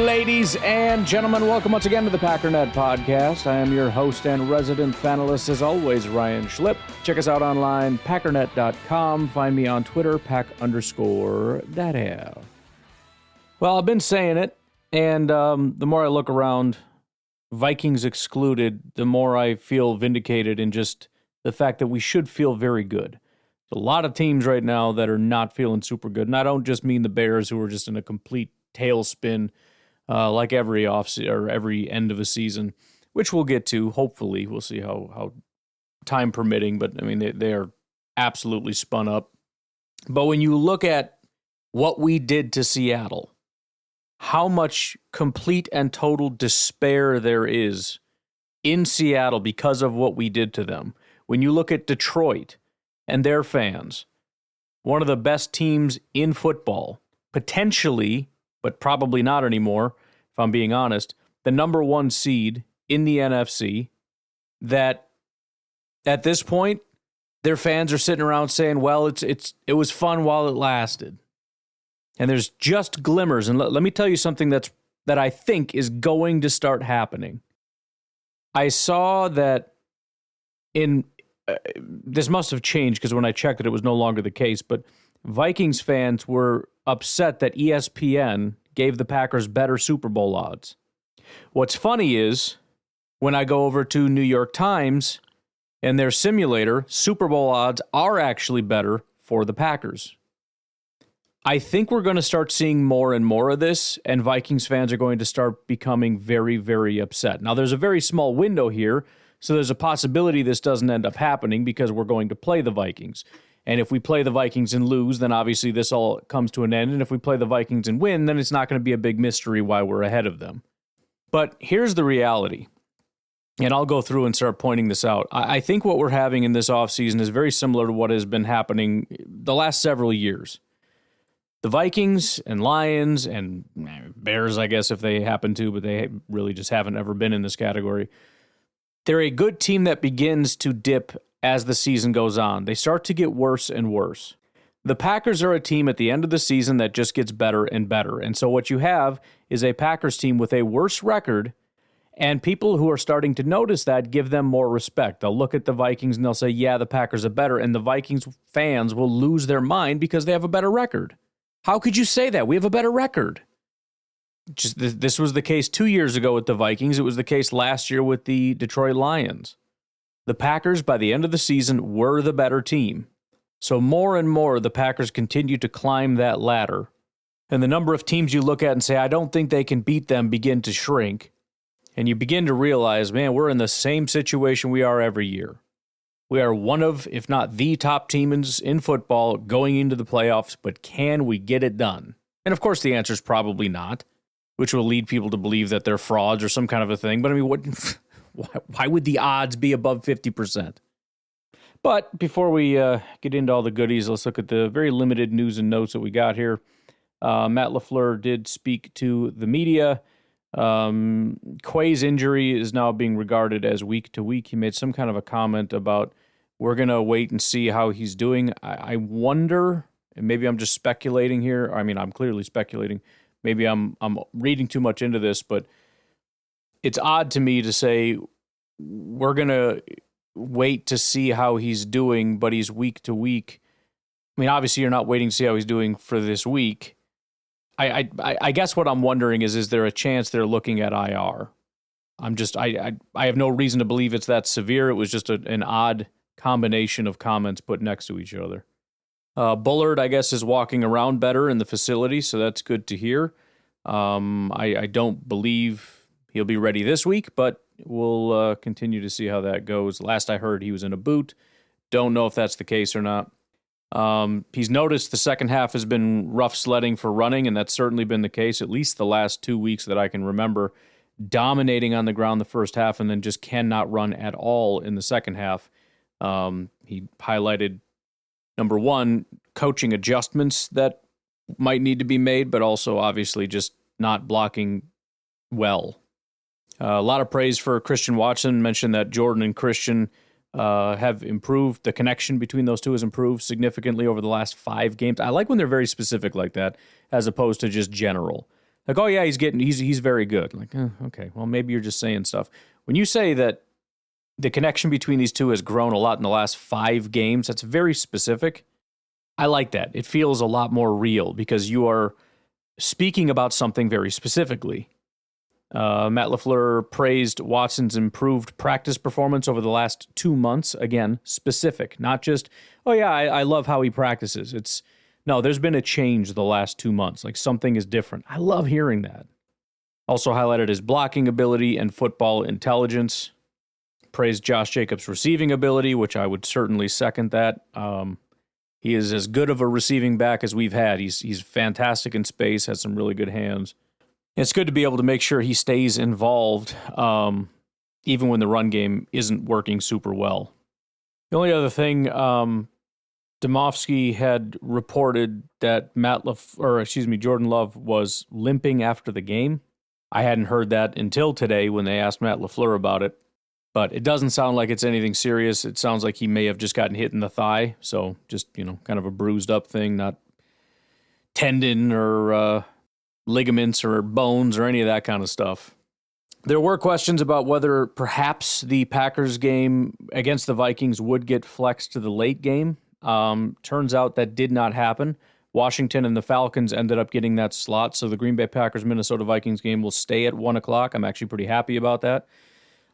Ladies and gentlemen, welcome once again to the Packernet Podcast. I am your host and resident fanalist, as always, Ryan Schlip. Check us out online, packernet.com. Find me on Twitter, pack_that. Well, I've been saying it, and the more I look around, Vikings excluded, the more I feel vindicated in just the fact that we should feel very good. There's a lot of teams right now that are not feeling super good, and I don't just mean the Bears, who are just in a complete tailspin like every or every end of a season, which we'll get to. Hopefully, we'll see how time permitting. But I mean, they are absolutely spun up. But when you look at what we did to Seattle, how much complete and total despair there is in Seattle because of what we did to them. When you look at Detroit and their fans, one of the best teams in football, potentially, but probably not anymore, if I'm being honest, the number one seed in the NFC, that at this point, their fans are sitting around saying, well, it was fun while it lasted. And there's just glimmers. And let me tell you something that I think is going to start happening. I saw that this must have changed because when I checked it was no longer the case, but Vikings fans were upset that ESPN gave the Packers better Super Bowl odds. What's funny is when I go over to New York Times and their simulator, Super Bowl odds are actually better for the Packers. I think we're going to start seeing more and more of this, and Vikings fans are going to start becoming very, very upset. Now, there's a very small window here, so there's a possibility this doesn't end up happening because we're going to play the Vikings. And if we play the Vikings and lose, then obviously this all comes to an end. And if we play the Vikings and win, then it's not going to be a big mystery why we're ahead of them. But here's the reality, and I'll go through and start pointing this out. I think what we're having in this offseason is very similar to what has been happening the last several years. The Vikings and Lions and Bears, I guess, if they happen to, but they really just haven't ever been in this category. They're a good team that begins to dip as the season goes on. They start to get worse and worse. The Packers are a team at the end of the season that just gets better and better. And so what you have is a Packers team with a worse record, and people who are starting to notice that give them more respect. They'll look at the Vikings and they'll say, yeah, the Packers are better, and the Vikings fans will lose their mind because they have a better record. How could you say that? We have a better record. This was the case 2 years ago with the Vikings. It was the case last year with the Detroit Lions. The Packers, by the end of the season, were the better team. So more and more, the Packers continue to climb that ladder. And the number of teams you look at and say, I don't think they can beat them, begin to shrink. And you begin to realize, man, we're in the same situation we are every year. We are one of, if not the top team in football going into the playoffs, but can we get it done? And of course, the answer is probably not, which will lead people to believe that they're frauds or some kind of a thing. But I mean, why would the odds be above 50%? But before we get into all the goodies, let's look at the very limited news and notes that we got here. Matt LaFleur did speak to the media. Quay's injury is now being regarded as week to week. He made some kind of a comment about we're going to wait and see how he's doing. I wonder, and maybe I'm just speculating here. I mean, I'm clearly speculating. Maybe I'm reading too much into this, but it's odd to me to say we're going to wait to see how he's doing, but he's week to week. I mean, obviously you're not waiting to see how he's doing for this week. I guess what I'm wondering is there a chance they're looking at IR? I have no reason to believe it's that severe. It was just an odd combination of comments put next to each other. Bullard, I guess, is walking around better in the facility, so that's good to hear. I don't believe he'll be ready this week, but we'll continue to see how that goes. Last I heard, he was in a boot. Don't know if that's the case or not. He's noticed the second half has been rough sledding for running, and that's certainly been the case, at least the last 2 weeks that I can remember, dominating on the ground the first half and then just cannot run at all in the second half. He highlighted, number one, coaching adjustments that might need to be made, but also obviously just not blocking well. A lot of praise for Christian Watson. Mentioned that Jordan and Christian have improved. The connection between those two has improved significantly over the last 5 games. I like when they're very specific like that, as opposed to just general. Like, oh yeah, he's very good. Like, okay, well maybe you're just saying stuff. When you say that the connection between these two has grown a lot in the last 5 games, that's very specific. I like that. It feels a lot more real because you are speaking about something very specifically. Matt LaFleur praised Watson's improved practice performance over the last 2 months. Again, specific, not just, oh yeah, I love how he practices. No, there's been a change the last 2 months. Like something is different. I love hearing that. Also highlighted his blocking ability and football intelligence. Praised Josh Jacobs' receiving ability, which I would certainly second that. He is as good of a receiving back as we've had. He's fantastic in space, has some really good hands. It's good to be able to make sure he stays involved, even when the run game isn't working super well. The only other thing, Demovsky had reported that Jordan Love was limping after the game. I hadn't heard that until today when they asked Matt LaFleur about it. But it doesn't sound like it's anything serious. It sounds like he may have just gotten hit in the thigh. So just, kind of a bruised up thing, not tendon or ligaments or bones or any of that kind of stuff. There were questions about whether perhaps the Packers game against the Vikings would get flexed to the late game. Turns out that did not happen. Washington and the Falcons ended up getting that slot. So the Green Bay Packers-Minnesota Vikings game will stay at 1 o'clock. I'm actually pretty happy about that.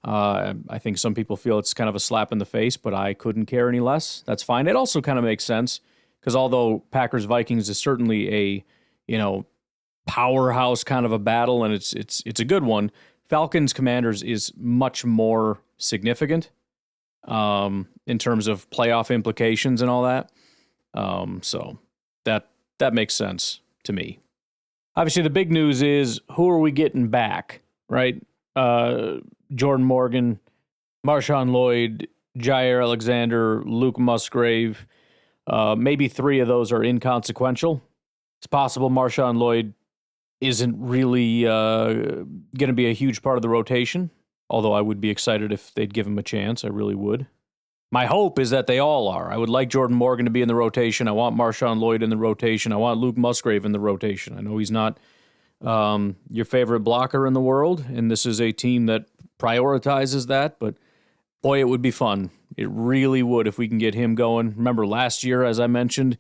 I think some people feel it's kind of a slap in the face, but I couldn't care any less. That's fine. It also kind of makes sense because although Packers-Vikings is certainly a, powerhouse kind of a battle and it's a good one, Falcons-Commanders is much more significant in terms of playoff implications and all that. So that makes sense to me. Obviously, the big news is who are we getting back, right? Jordan Morgan, Marshawn Lloyd, Jaire Alexander, Luke Musgrave. Maybe 3 of those are inconsequential. It's possible Marshawn Lloyd isn't really going to be a huge part of the rotation, although I would be excited if they'd give him a chance. I really would. My hope is that they all are. I would like Jordan Morgan to be in the rotation. I want Marshawn Lloyd in the rotation. I want Luke Musgrave in the rotation. I know he's not your favorite blocker in the world, and this is a team that prioritizes that, but boy, it would be fun. It really would if we can get him going. Remember last year, as I mentioned,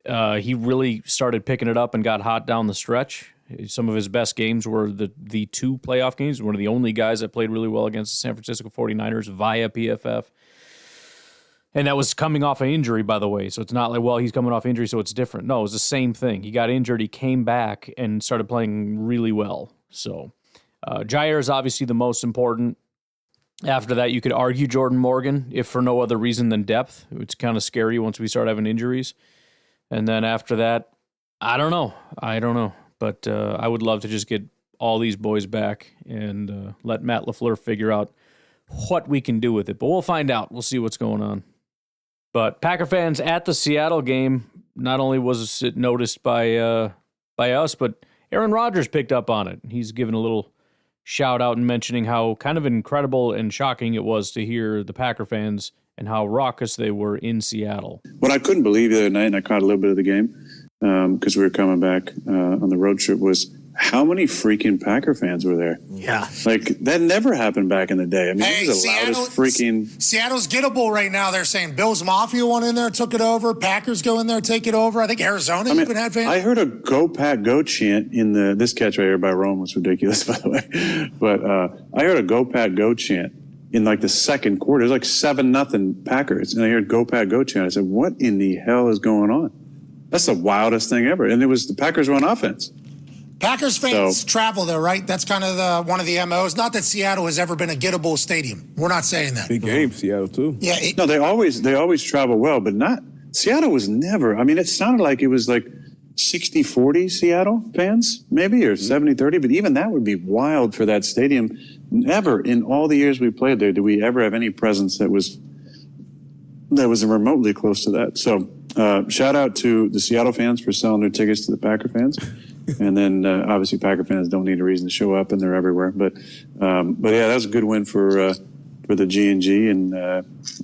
he really started picking it up and got hot down the stretch. Some of his best games were the 2 playoff games. One of the only guys that played really well against the San Francisco 49ers via PFF. And that was coming off an injury, by the way. So it's not like, well, he's coming off injury, so it's different. No, it was the same thing. He got injured, he came back and started playing really well. So Jaire is obviously the most important. After that, you could argue Jordan Morgan, if for no other reason than depth. It's kind of scary once we start having injuries. And then after that, I don't know. But I would love to just get all these boys back and let Matt LaFleur figure out what we can do with it. But we'll find out. We'll see what's going on. But Packer fans at the Seattle game, not only was it noticed by us, but Aaron Rodgers picked up on it. He's given a little shout out and mentioning how kind of incredible and shocking it was to hear the Packer fans and how raucous they were in Seattle. What I couldn't believe the other night, and I caught a little bit of the game because we were coming back on the road trip, was how many freaking Packer fans were there? Yeah. Like, that never happened back in the day. I mean, hey, it was the loudest freaking... Seattle's gettable right now. They're saying Bills Mafia went in there, took it over. Packers go in there, take it over. I think Arizona even had fans. I heard a Go Pack Go chant in this catch right here by Rome was ridiculous, by the way. But I heard a Go Pack Go chant in like the second quarter. It was like 7-0 Packers. And I heard Go Pack Go chant. I said, what in the hell is going on? That's the wildest thing ever. And it was the Packers were on offense. Packers fans travel there, right? That's kind of one of the MOs. Not that Seattle has ever been a gettable stadium. We're not saying that. Big game, Seattle, too. Yeah. No, they always travel well, but not Seattle was never. I mean, it sounded like it was like 60-40 Seattle fans, maybe, or 70-30, but even that would be wild for that stadium. Never in all the years we played there did we ever have any presence that was remotely close to that. So shout out to the Seattle fans for selling their tickets to the Packer fans. And then obviously Packer fans don't need a reason to show up, and they're everywhere. But yeah, that's a good win for for the G&G, and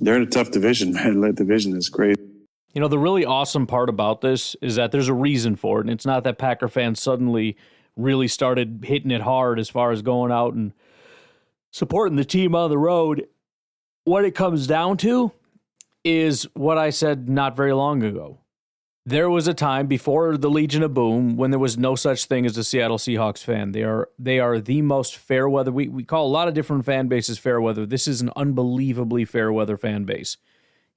they're in a tough division, man. That division is crazy. You know, the really awesome part about this is that there's a reason for it, and it's not that Packer fans suddenly really started hitting it hard as far as going out and supporting the team on the road. What it comes down to is what I said not very long ago. There was a time before the Legion of Boom when there was no such thing as a Seattle Seahawks fan. They are the most fair weather. We call a lot of different fan bases fair weather. This is an unbelievably fair weather fan base.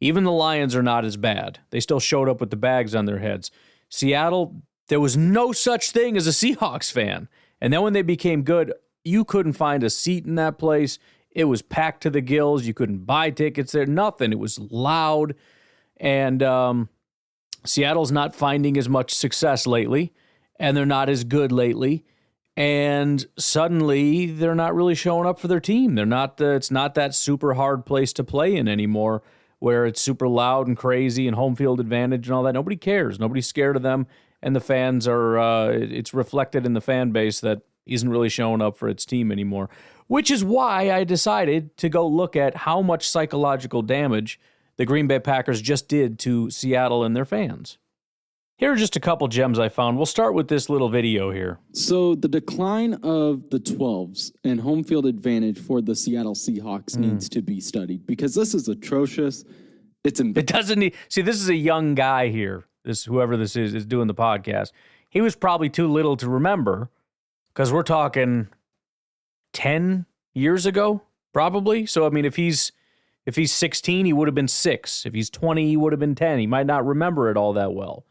Even the Lions are not as bad. They still showed up with the bags on their heads. Seattle, there was no such thing as a Seahawks fan. And then when they became good, you couldn't find a seat in that place. It was packed to the gills. You couldn't buy tickets there. Nothing. It was loud. And Seattle's not finding as much success lately, and they're not as good lately. And suddenly, they're not really showing up for their team. They're not. It's not that super hard place to play in anymore, where it's super loud and crazy and home field advantage and all that. Nobody cares. Nobody's scared of them, and the fans are. It's reflected in the fan base that isn't really showing up for its team anymore. Which is why I decided to go look at how much psychological damage the Green Bay Packers just did to Seattle and their fans. Here are just a couple gems I found. We'll start with this little video here. So the decline of the 12s and home field advantage for the Seattle Seahawks needs to be studied because this is atrocious. It doesn't need... See, this is a young guy here. Whoever this is doing the podcast. He was probably too little to remember because we're talking 10 years ago, probably. So, I mean, if he's 16, he would have been 6. If he's 20, he would have been 10. He might not remember it all that well.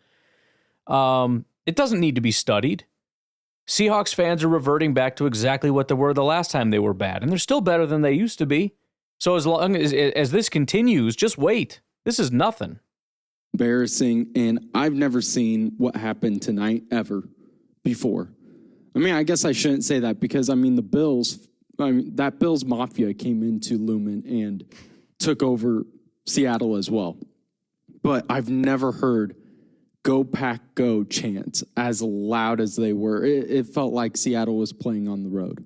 It doesn't need to be studied. Seahawks fans are reverting back to exactly what they were the last time they were bad, and they're still better than they used to be. So as long as this continues, just wait. This is nothing. Embarrassing, and I've never seen what happened tonight ever before. I mean, I guess I shouldn't say that because, I mean, that Bills Mafia came into Lumen and took over Seattle as well. But I've never heard "Go Pack Go" chants as loud as they were. It felt like Seattle was playing on the road.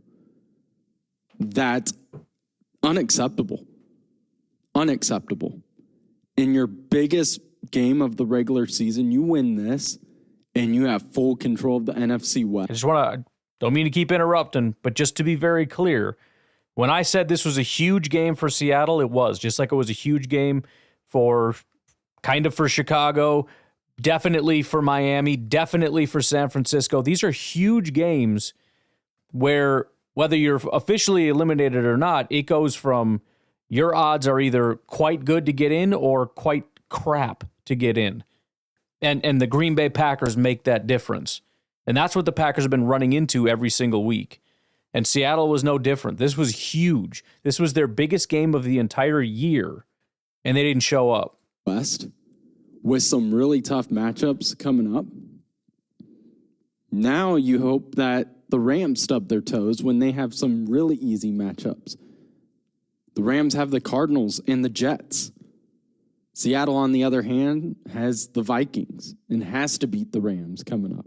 That's unacceptable. Unacceptable. In your biggest game of the regular season, you win this, and you have full control of the NFC West. Don't mean to keep interrupting, but just to be very clear, when I said this was a huge game for Seattle, it was. Just like it was a huge game for Chicago, definitely for Miami, definitely for San Francisco. These are huge games where whether you're officially eliminated or not, it goes from your odds are either quite good to get in or quite crap to get in. And the Green Bay Packers make that difference. And that's what the Packers have been running into every single week. And Seattle was no different. This was huge. This was their biggest game of the entire year, and they didn't show up. West, with some really tough matchups coming up. Now you hope that the Rams stub their toes when they have some really easy matchups. The Rams have the Cardinals and the Jets. Seattle, on the other hand, has the Vikings and has to beat the Rams coming up.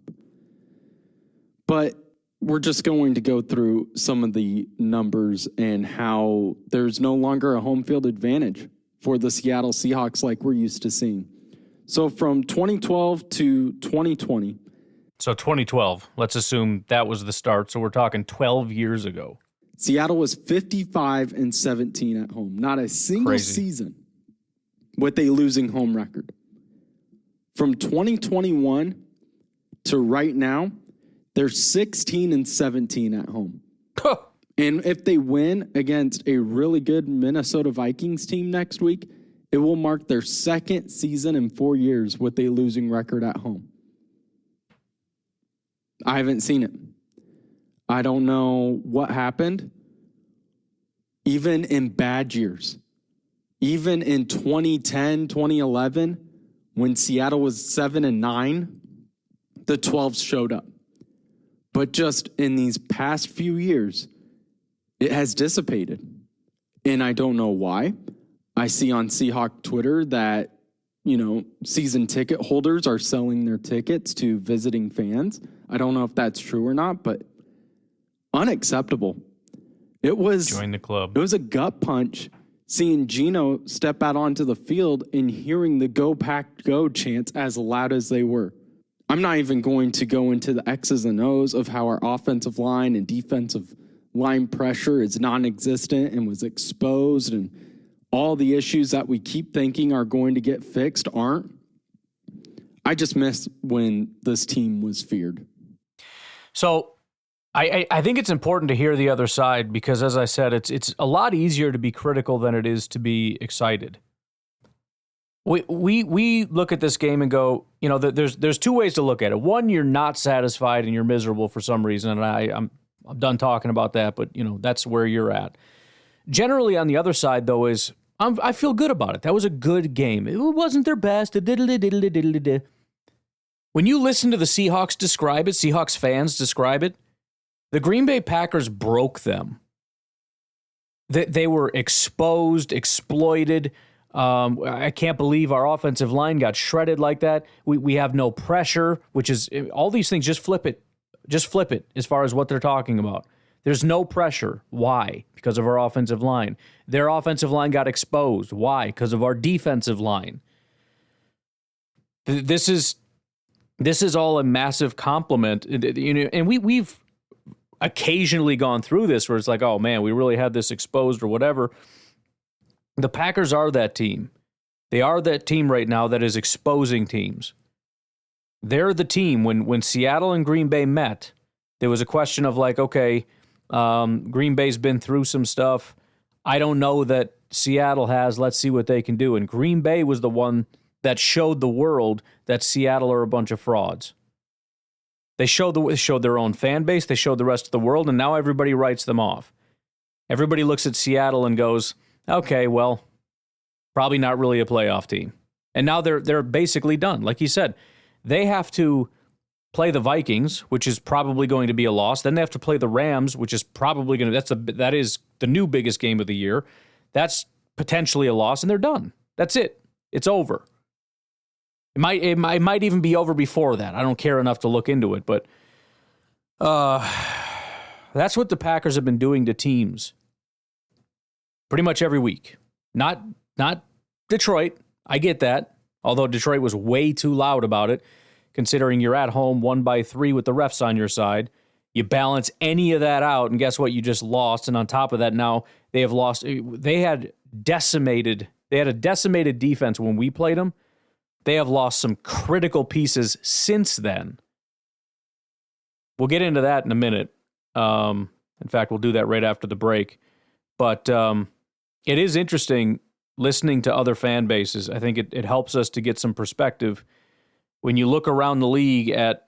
But we're just going to go through some of the numbers and how there's no longer a home field advantage for the Seattle Seahawks like we're used to seeing. So from 2012 to 2020. So 2012, let's assume that was the start. So we're talking 12 years ago. Seattle was 55-17 at home. Not a single season with a losing home record. From 2021 to right now, they're 16-17 at home. And if they win against a really good Minnesota Vikings team next week, it will mark their second season in 4 years with a losing record at home. I haven't seen it. I don't know what happened. Even in bad years, even in 2010, 2011, when Seattle was 7-9, the 12s showed up. But just in these past few years, it has dissipated. And I don't know why. I see on Seahawk Twitter that, season ticket holders are selling their tickets to visiting fans. I don't know if that's true or not, but unacceptable. It was join the club. It was a gut punch seeing Geno step out onto the field and hearing the "Go Pack Go" chants as loud as they were. I'm not even going to go into the X's and O's of how our offensive line and defensive line pressure is non-existent and was exposed, and all the issues that we keep thinking are going to get fixed aren't. I just miss when this team was feared. So I think it's important to hear the other side because, as I said, it's a lot easier to be critical than it is to be excited. We look at this game and go, you know, there's two ways to look at it. One, you're not satisfied and you're miserable for some reason, and I'm done talking about that, but you know that's where you're at. Generally, on the other side, though, is I feel good about it. That was a good game. It wasn't their best. When you listen to the Seahawks describe it, Seahawks fans describe it, the Green Bay Packers broke them. They were exposed, exploited. I can't believe our offensive line got shredded like that. We have no pressure, which is all these things. Just flip it. Just flip it as far as what they're talking about. There's no pressure. Why? Because of our offensive line. Their offensive line got exposed. Why? Because of our defensive line. This is all a massive compliment. You know, and we've occasionally gone through this where it's like, oh man, we really had this exposed or whatever. The Packers are that team. They are that team right now that is exposing teams. They're the team. When Seattle and Green Bay met, there was a question of like, okay, Green Bay's been through some stuff. I don't know that Seattle has. Let's see what they can do. And Green Bay was the one that showed the world that Seattle are a bunch of frauds. They showed their own fan base. They showed the rest of the world, and now everybody writes them off. Everybody looks at Seattle and goes, okay, well, probably not really a playoff team. And now they're basically done. Like you said, they have to play the Vikings, which is probably going to be a loss. Then they have to play the Rams, which is probably going to that is the new biggest game of the year. That's potentially a loss, and they're done. That's it. It's over. It might even be over before that. I don't care enough to look into it, but that's what the Packers have been doing to teams pretty much every week. Not Detroit. I get that. Although Detroit was way too loud about it, considering you're at home 1-3 with the refs on your side. You balance any of that out, and guess what? You just lost. And on top of that, now they have lost. They had a decimated defense when we played them. They have lost some critical pieces since then. We'll get into that in a minute. In fact, we'll do that right after the break. But it is interesting listening to other fan bases. I think it helps us to get some perspective when you look around the league at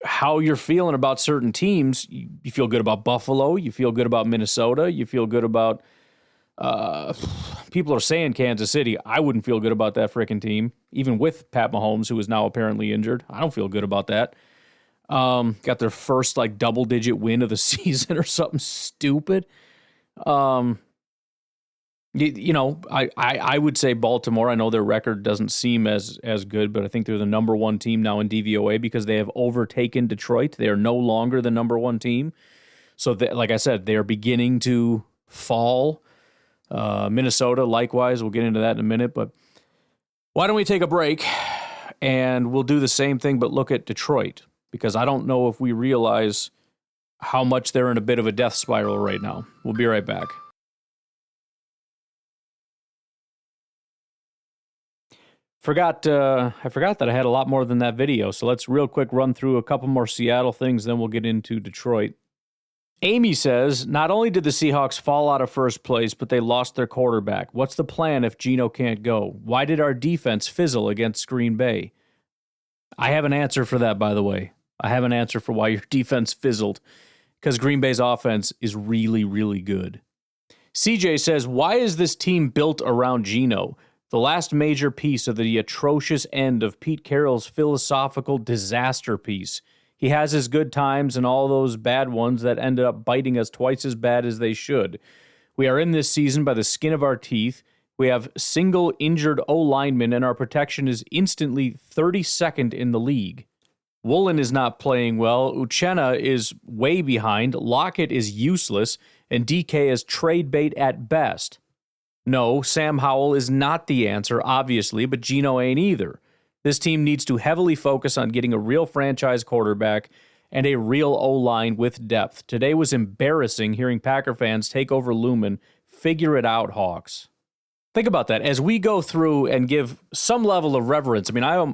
how you're feeling about certain teams. You feel good about Buffalo. You feel good about Minnesota. You feel good about people are saying Kansas City. I wouldn't feel good about that freaking team, even with Pat Mahomes, who is now apparently injured. I don't feel good about that. Got their first like double-digit win of the season or something stupid. I would say Baltimore. I know their record doesn't seem as good, but I think they're the number one team now in DVOA because they have overtaken Detroit. They are no longer the number one team. So, like I said, they are beginning to fall. Minnesota, likewise. We'll get into that in a minute. But why don't we take a break and we'll do the same thing but look at Detroit, because I don't know if we realize how much they're in a bit of a death spiral right now. We'll be right back. I forgot that I had a lot more than that video, so let's real quick run through a couple more Seattle things, then we'll get into Detroit. Amy says, not only did the Seahawks fall out of first place, but they lost their quarterback. What's the plan if Geno can't go? Why did our defense fizzle against Green Bay? I have an answer for that, by the way. I have an answer for why your defense fizzled, because Green Bay's offense is really, really good. CJ says, why is this team built around Geno? The last major piece of the atrocious end of Pete Carroll's philosophical disaster piece. He has his good times and all those bad ones that ended up biting us twice as bad as they should. We are in this season by the skin of our teeth. We have single injured O-linemen, and our protection is instantly 32nd in the league. Woolen is not playing well. Uchenna is way behind. Lockett is useless, and DK is trade bait at best. No, Sam Howell is not the answer, obviously, but Geno ain't either. This team needs to heavily focus on getting a real franchise quarterback and a real O-line with depth. Today was embarrassing hearing Packer fans take over Lumen. Figure it out, Hawks. Think about that. As we go through and give some level of reverence, I mean,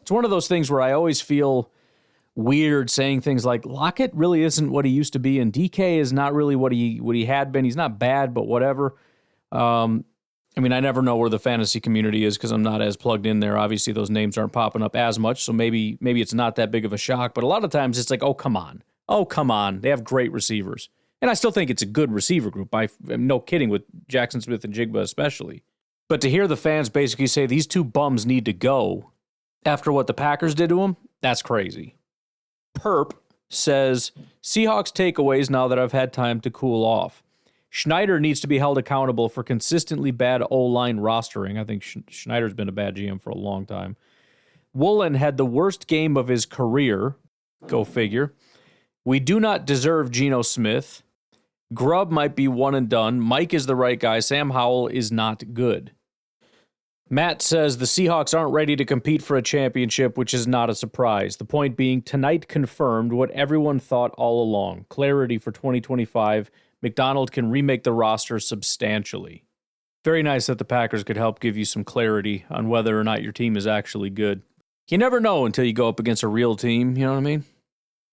it's one of those things where I always feel weird saying things like Lockett really isn't what he used to be, and DK is not really what he had been. He's not bad, but whatever. I mean, I never know where the fantasy community is because I'm not as plugged in there. Obviously, those names aren't popping up as much, so maybe it's not that big of a shock. But a lot of times it's like, oh, come on. They have great receivers. And I still think it's a good receiver group. I'm no kidding with Jackson Smith and Jigba especially. But to hear the fans basically say these two bums need to go after what the Packers did to them, that's crazy. Perp says, Seahawks takeaways now that I've had time to cool off. Schneider needs to be held accountable for consistently bad O-line rostering. I think Schneider's been a bad GM for a long time. Woolen had the worst game of his career. Go figure. We do not deserve Geno Smith. Grubb might be one and done. Mike is the right guy. Sam Howell is not good. Matt says the Seahawks aren't ready to compete for a championship, which is not a surprise. The point being, tonight confirmed what everyone thought all along. Clarity for 2025. McDonald can remake the roster substantially. Very nice that the Packers could help give you some clarity on whether or not your team is actually good. You never know until you go up against a real team, you know what I mean?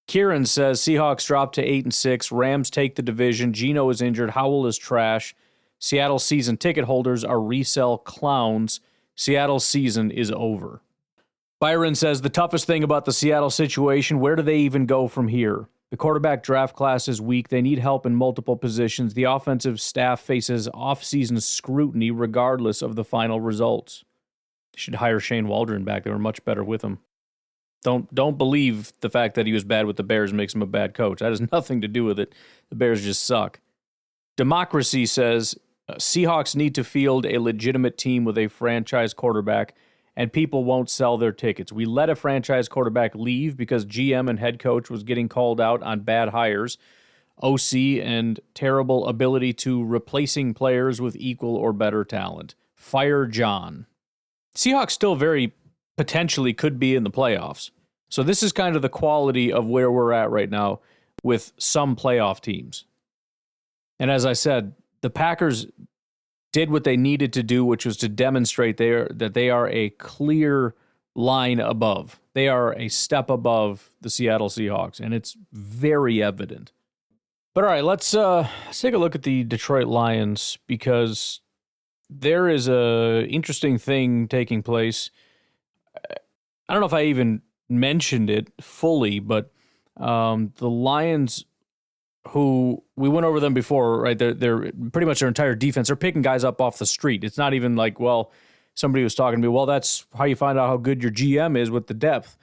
Kieran says Seahawks drop to 8-6. Rams take the division. Geno is injured. Howell is trash. Seattle season ticket holders are resell clowns. Seattle's season is over. Byron says the toughest thing about the Seattle situation, where do they even go from here? The quarterback draft class is weak. They need help in multiple positions. The offensive staff faces off-season scrutiny regardless of the final results. They should hire Shane Waldron back. They were much better with him. Don't believe the fact that he was bad with the Bears makes him a bad coach. That has nothing to do with it. The Bears just suck. Democracy says Seahawks need to field a legitimate team with a franchise quarterback, and people won't sell their tickets. We let a franchise quarterback leave because GM and head coach was getting called out on bad hires, OC, and terrible ability to replacing players with equal or better talent. Fire John. Seahawks still very potentially could be in the playoffs. So this is kind of the quality of where we're at right now with some playoff teams. And as I said, the Packers did what they needed to do, which was to demonstrate that they are a clear line above. They are a step above the Seattle Seahawks, and it's very evident. But all right, let's take a look at the Detroit Lions, because there is a interesting thing taking place. I don't know if I even mentioned it fully, but the Lions, who we went over them before, right? They're pretty much their entire defense. They're picking guys up off the street. It's not even like, well, somebody was talking to me, well, that's how you find out how good your GM is with the depth.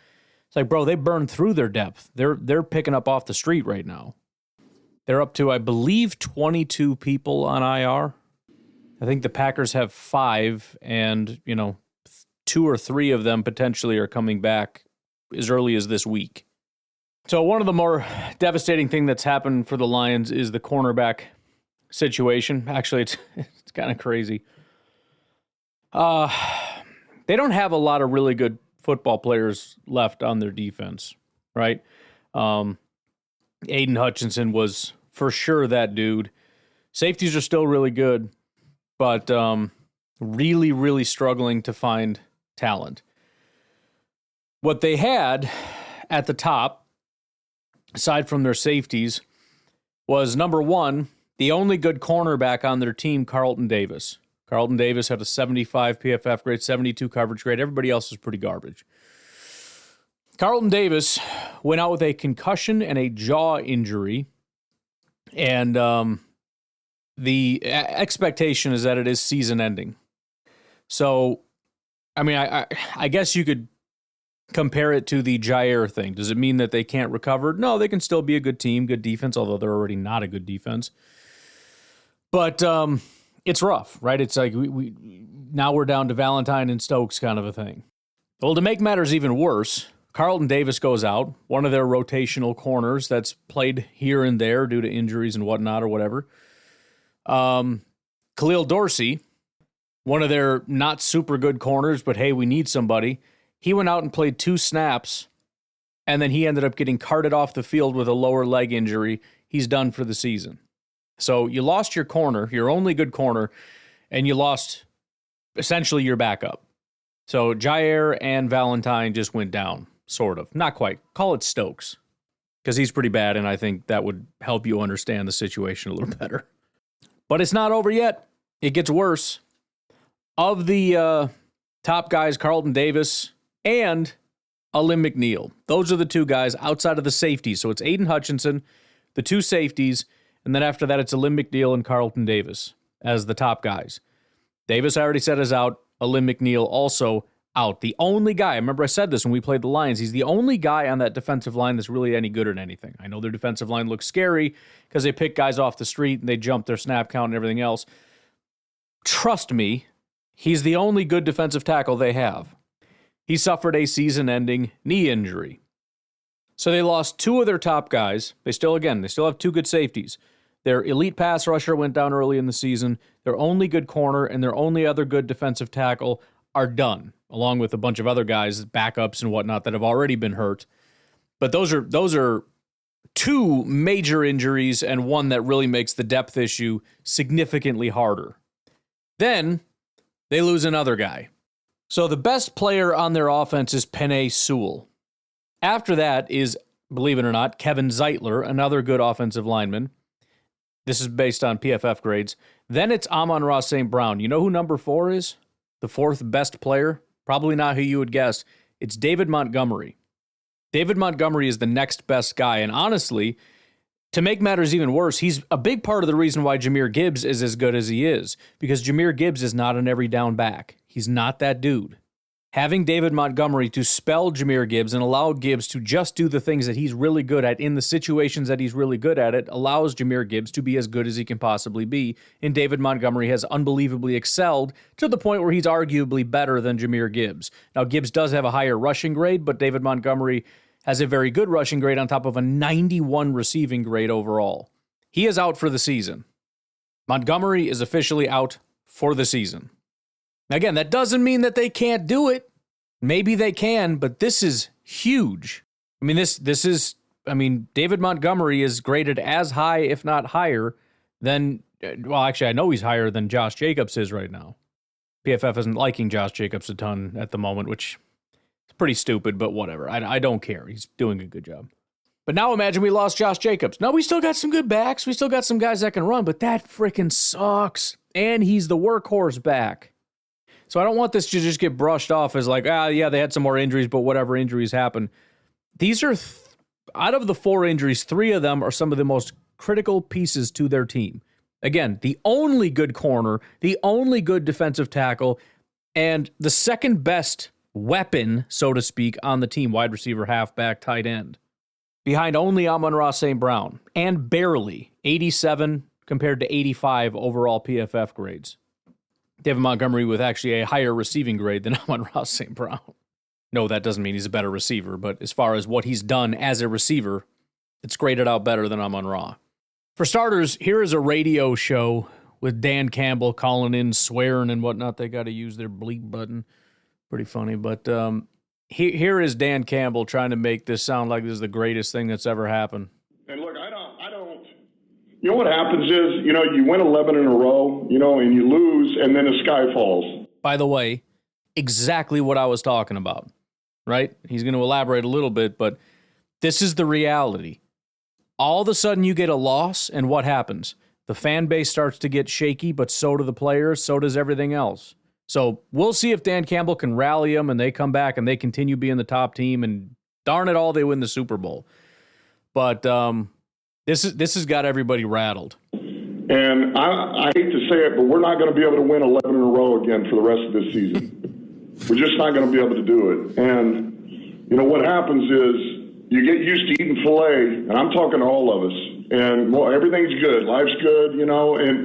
It's like, bro, they burned through their depth. They're picking up off the street right now. They're up to, I believe, 22 people on IR. I think the Packers have 5, and 2 or 3 of them potentially are coming back as early as this week. So one of the more devastating thing that's happened for the Lions is the cornerback situation. Actually, it's kind of crazy. They don't have a lot of really good football players left on their defense, right? Aiden Hutchinson was for sure that dude. Safeties are still really good, but really, really struggling to find talent. What they had at the top, aside from their safeties, was number one, the only good cornerback on their team, Carlton Davis. Carlton Davis had a 75 PFF grade, 72 coverage grade. Everybody else was pretty garbage. Carlton Davis went out with a concussion and a jaw injury, and the expectation is that it is season-ending. So, I mean, I guess you could compare it to the Jair thing. Does it mean that they can't recover? No, they can still be a good team, good defense, although they're already not a good defense. But it's rough, right? It's like we now we're down to Valentine and Stokes kind of a thing. Well, to make matters even worse, Carlton Davis goes out, one of their rotational corners that's played here and there due to injuries and whatnot or whatever. Khalil Dorsey, one of their not super good corners, but hey, we need somebody. He went out and played 2 snaps, and then he ended up getting carted off the field with a lower leg injury. He's done for the season. So you lost your corner, your only good corner, and you lost essentially your backup. So Jair and Valentine just went down, sort of. Not quite. Call it Stokes, because he's pretty bad, and I think that would help you understand the situation a little better. But it's not over yet. It gets worse. Of the top guys, Carlton Davis and Alim McNeill. Those are the 2 guys outside of the safeties. So it's Aiden Hutchinson, the 2 safeties, and then after that it's Alim McNeill and Carlton Davis as the top guys. Davis, I already said, is out. Alim McNeill also out. The only guy, I remember I said this when we played the Lions, he's the only guy on that defensive line that's really any good at anything. I know their defensive line looks scary because they pick guys off the street and they jump their snap count and everything else. Trust me, he's the only good defensive tackle they have. He suffered a season-ending knee injury. So they lost 2 of their top guys. They still have 2 good safeties. Their elite pass rusher went down early in the season. Their only good corner and their only other good defensive tackle are done, along with a bunch of other guys, backups and whatnot, that have already been hurt. But those are 2 major injuries and one that really makes the depth issue significantly harder. Then they lose another guy. So the best player on their offense is Penei Sewell. After that is, believe it or not, Kevin Zeitler, another good offensive lineman. This is based on PFF grades. Then it's Amon-Ra St. Brown. You know who number 4 is? The 4th best player? Probably not who you would guess. It's David Montgomery. David Montgomery is the next best guy. And honestly, to make matters even worse, he's a big part of the reason why Jahmyr Gibbs is as good as he is. Because Jahmyr Gibbs is not an every down back. He's not that dude. Having David Montgomery to spell Jahmyr Gibbs and allow Gibbs to just do the things that he's really good at in the situations that he's really good at it allows Jahmyr Gibbs to be as good as he can possibly be. And David Montgomery has unbelievably excelled to the point where he's arguably better than Jahmyr Gibbs. Now, Gibbs does have a higher rushing grade, but David Montgomery has a very good rushing grade on top of a 91 receiving grade overall. He is out for the season. Montgomery is officially out for the season. Again, that doesn't mean that they can't do it. Maybe they can, but this is huge. I mean, David Montgomery is graded as high, if not higher, than, well, actually, I know he's higher than Josh Jacobs is right now. PFF isn't liking Josh Jacobs a ton at the moment, which is pretty stupid, but whatever. I don't care. He's doing a good job. But now imagine we lost Josh Jacobs. No, we still got some good backs. We still got some guys that can run, but that freaking sucks. And he's the workhorse back. So I don't want this to just get brushed off as like, yeah, they had some more injuries, but whatever injuries happen. These are, out of the 4 injuries, 3 of them are some of the most critical pieces to their team. Again, the only good corner, the only good defensive tackle, and the second best weapon, so to speak, on the team, wide receiver, halfback, tight end. Behind only Amon-Ra St. Brown, and barely 87 compared to 85 overall PFF grades. David Montgomery with actually a higher receiving grade than Amon-Ra St. Brown. No, that doesn't mean he's a better receiver, but as far as what he's done as a receiver, it's graded out better than Amon-Ra. For starters, here is a radio show with Dan Campbell calling in, swearing and whatnot. They got to use their bleep button. Pretty funny, but here is Dan Campbell trying to make this sound like this is the greatest thing that's ever happened. And look, you know what happens is, you win 11 in a row, and you lose, and then the sky falls. By the way, exactly what I was talking about, right? He's going to elaborate a little bit, but this is the reality. All of a sudden you get a loss, and what happens? The fan base starts to get shaky, but so do the players, so does everything else. So we'll see if Dan Campbell can rally them, and they come back, and they continue being the top team, and darn it all, they win the Super Bowl. But This has got everybody rattled. And I hate to say it, but we're not going to be able to win 11 in a row again for the rest of this season. We're just not going to be able to do it. And, what happens is you get used to eating filet, and I'm talking to all of us, and everything's good. Life's good,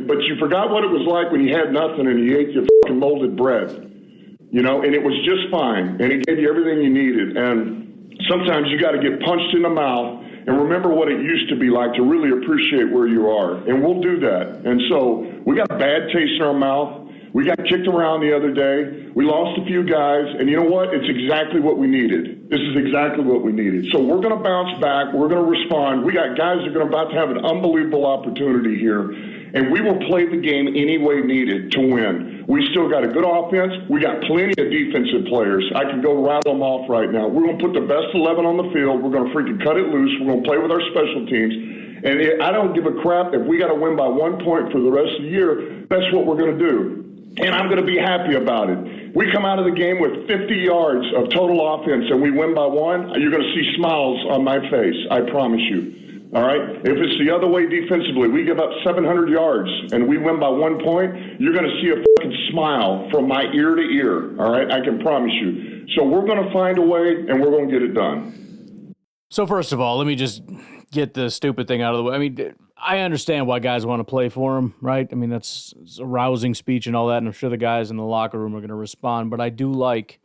but you forgot what it was like when you had nothing and you ate your fucking molded bread, and it was just fine. And it gave you everything you needed. And sometimes you got to get punched in the mouth and remember what it used to be like to really appreciate where you are. And we'll do that. And so we got a bad taste in our mouth. We got kicked around the other day. We lost a few guys, and you know what? It's exactly what we needed. This is exactly what we needed. So we're going to bounce back. We're going to respond. We got guys that are about to have an unbelievable opportunity here, and we will play the game any way needed to win. We still got a good offense. We got plenty of defensive players. I can go rattle them off right now. We're going to put the best 11 on the field. We're going to freaking cut it loose. We're going to play with our special teams. And I don't give a crap if we got to win by 1 point for the rest of the year. That's what we're going to do. And I'm going to be happy about it. We come out of the game with 50 yards of total offense and we win by 1, you're going to see smiles on my face. I promise you. All right? If it's the other way defensively, we give up 700 yards and we win by 1 point, you're going to see a fucking smile from my ear to ear. All right? I can promise you. So we're going to find a way and we're going to get it done. So first of all, let me just get the stupid thing out of the way. I mean, I understand why guys want to play for him, right? I mean, that's a rousing speech and all that, and I'm sure the guys in the locker room are going to respond. But I do like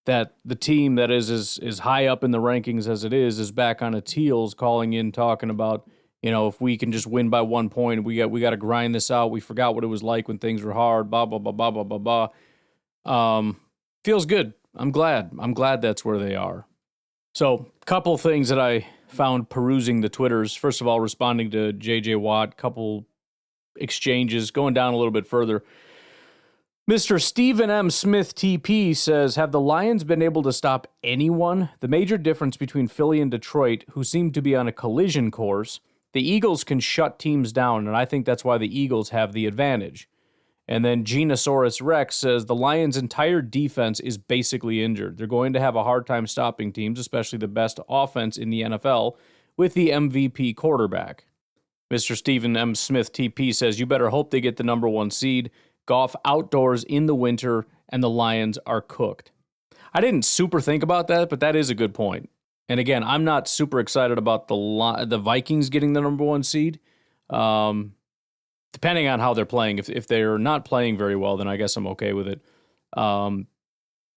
that the team that is as high up in the rankings as it is back on its heels, calling in, talking about, you know, if we can just win by 1 point, we got to grind this out. We forgot what it was like when things were hard. Blah blah blah blah blah blah blah. Feels good. I'm glad that's where they are. So, couple things that I found perusing the Twitters. First of all, responding to J.J. Watt, couple exchanges, going down a little bit further. Mr. Stephen M. Smith TP says, have the Lions been able to stop anyone? The major difference between Philly and Detroit, who seem to be on a collision course, the Eagles can shut teams down, and I think that's why the Eagles have the advantage. And then Genosaurus Rex says the Lions' entire defense is basically injured. They're going to have a hard time stopping teams, especially the best offense in the NFL, with the MVP quarterback. Mr. Stephen M. Smith TP says, you better hope they get the number 1 seed. Golf outdoors in the winter, and the Lions are cooked. I didn't super think about that, but that is a good point. And again, I'm not super excited about the Vikings getting the number 1 seed. Depending on how they're playing. If they're not playing very well, then I guess I'm okay with it.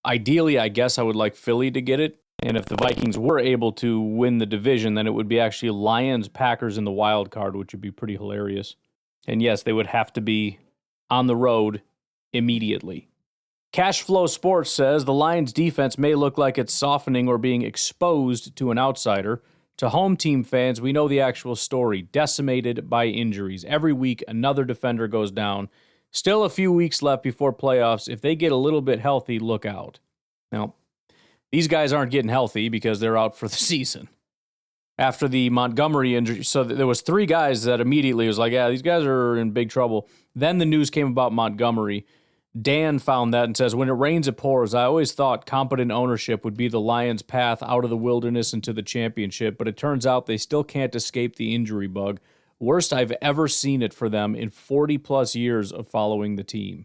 Ideally, I guess I would like Philly to get it. And if the Vikings were able to win the division, then it would be actually Lions, Packers in the wild card, which would be pretty hilarious. And yes, they would have to be on the road immediately. Cashflow Sports says the Lions defense may look like it's softening or being exposed to an outsider. To home team fans, we know the actual story, decimated by injuries. Every week, another defender goes down. Still a few weeks left before playoffs. If they get a little bit healthy, look out. Now, these guys aren't getting healthy because they're out for the season. After the Montgomery injury, so there was 3 guys that immediately was like, yeah, these guys are in big trouble. Then the news came about Montgomery. Dan found that and says, when it rains, it pours. I always thought competent ownership would be the Lions' path out of the wilderness into the championship, but it turns out they still can't escape the injury bug. Worst I've ever seen it for them in 40-plus years of following the team.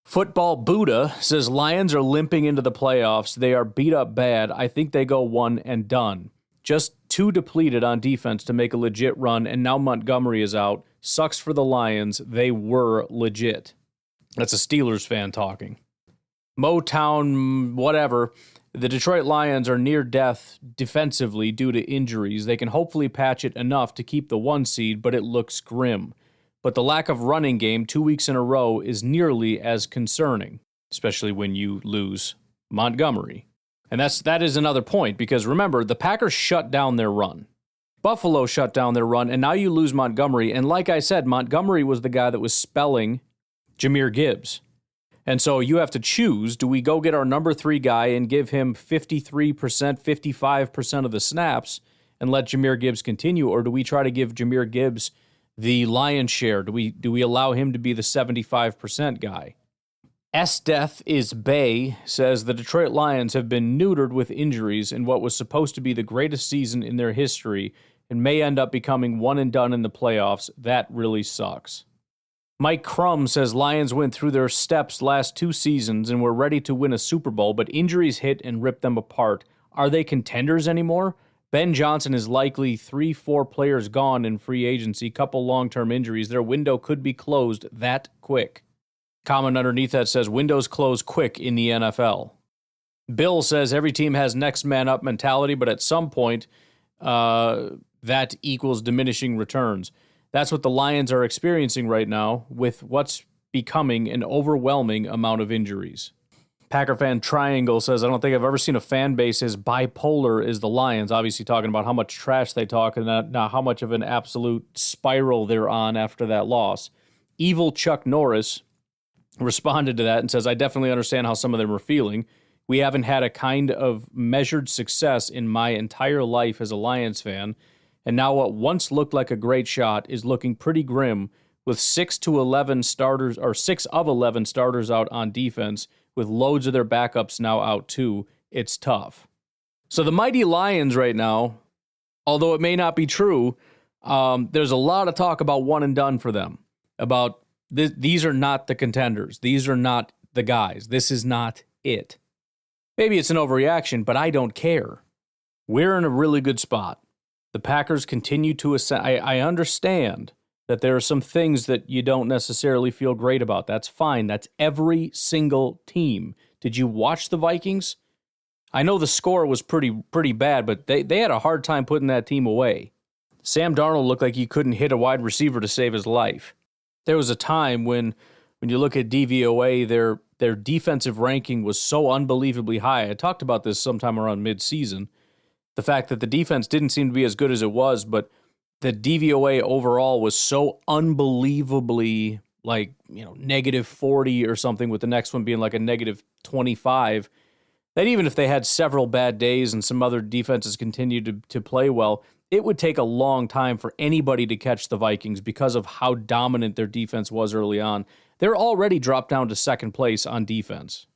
Football Buddha says Lions are limping into the playoffs. They are beat up bad. I think they go 1 and done. Just too depleted on defense to make a legit run, and now Montgomery is out. Sucks for the Lions. They were legit. That's a Steelers fan talking. Motown, whatever. The Detroit Lions are near death defensively due to injuries. They can hopefully patch it enough to keep the 1 seed, but it looks grim. But the lack of running game 2 weeks in a row is nearly as concerning, especially when you lose Montgomery. And that is another point, because remember, the Packers shut down their run. Buffalo shut down their run, and now you lose Montgomery. And like I said, Montgomery was the guy that was spelling Jahmyr Gibbs. And so you have to choose, do we go get our number 3 guy and give him 53%, 55% of the snaps and let Jahmyr Gibbs continue, or do we try to give Jahmyr Gibbs the lion's share? Do we allow him to be the 75% guy? S-Death is Bay says the Detroit Lions have been neutered with injuries in what was supposed to be the greatest season in their history and may end up becoming one and done in the playoffs. That really sucks. Mike Crum says Lions went through their steps last 2 seasons and were ready to win a Super Bowl, but injuries hit and ripped them apart. Are they contenders anymore? Ben Johnson is likely 3-4 players gone in free agency, couple long-term injuries. Their window could be closed that quick. Comment underneath that says, windows close quick in the NFL. Bill says every team has next man up mentality, but at some point, that equals diminishing returns. That's what the Lions are experiencing right now with what's becoming an overwhelming amount of injuries. Packer fan Triangle says, I don't think I've ever seen a fan base as bipolar as the Lions, obviously talking about how much trash they talk and now how much of an absolute spiral they're on after that loss. Evil Chuck Norris responded to that and says, I definitely understand how some of them are feeling. We haven't had a kind of measured success in my entire life as a Lions fan, and now what once looked like a great shot is looking pretty grim with 6 of 11 starters out on defense, with loads of their backups now out too. It's tough. So the mighty Lions right now, although it may not be true, there's a lot of talk about one and done for them. About these are not the contenders. These are not the guys. This is not it. Maybe it's an overreaction, but I don't care. We're in a really good spot. The Packers continue to ascend. I understand that there are some things that you don't necessarily feel great about. That's fine. That's every single team. Did you watch the Vikings? I know the score was pretty bad, but they had a hard time putting that team away. Sam Darnold looked like he couldn't hit a wide receiver to save his life. There was a time when you look at DVOA, their defensive ranking was so unbelievably high. I talked about this sometime around mid-season. The fact that the defense didn't seem to be as good as it was, but the DVOA overall was so unbelievably negative 40 or something, with the next one being like a negative 25, that even if they had several bad days and some other defenses continued to play well, it would take a long time for anybody to catch the Vikings because of how dominant their defense was early on. They're already dropped down to second place on defense.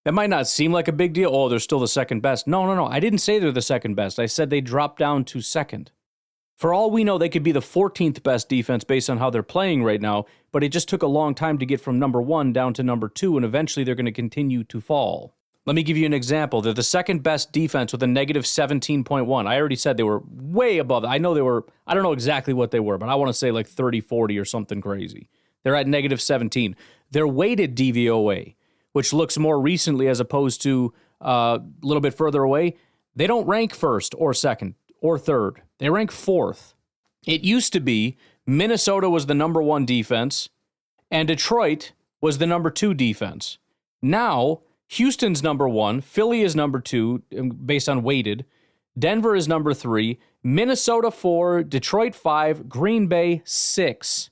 That might not seem like a big deal. Oh, they're still the second best. No. I didn't say they're the second best. I said they dropped down to second. For all we know, they could be the 14th best defense based on how they're playing right now, but it just took a long time to get from number 1 down to number 2, and eventually they're going to continue to fall. Let me give you an example. They're the second best defense with a negative 17.1. I already said they were way above. I don't know exactly what they were, but I want to say like 30, 40 or something crazy. They're at negative 17. Their weighted DVOA, which looks more recently as opposed to a little bit further away, they don't rank first or second or third. They rank fourth. It used to be Minnesota was the number 1 defense and Detroit was the number 2 defense. Now, Houston's number 1, Philly is number 2 based on weighted, Denver is number 3, Minnesota 4, Detroit 5, Green Bay 6.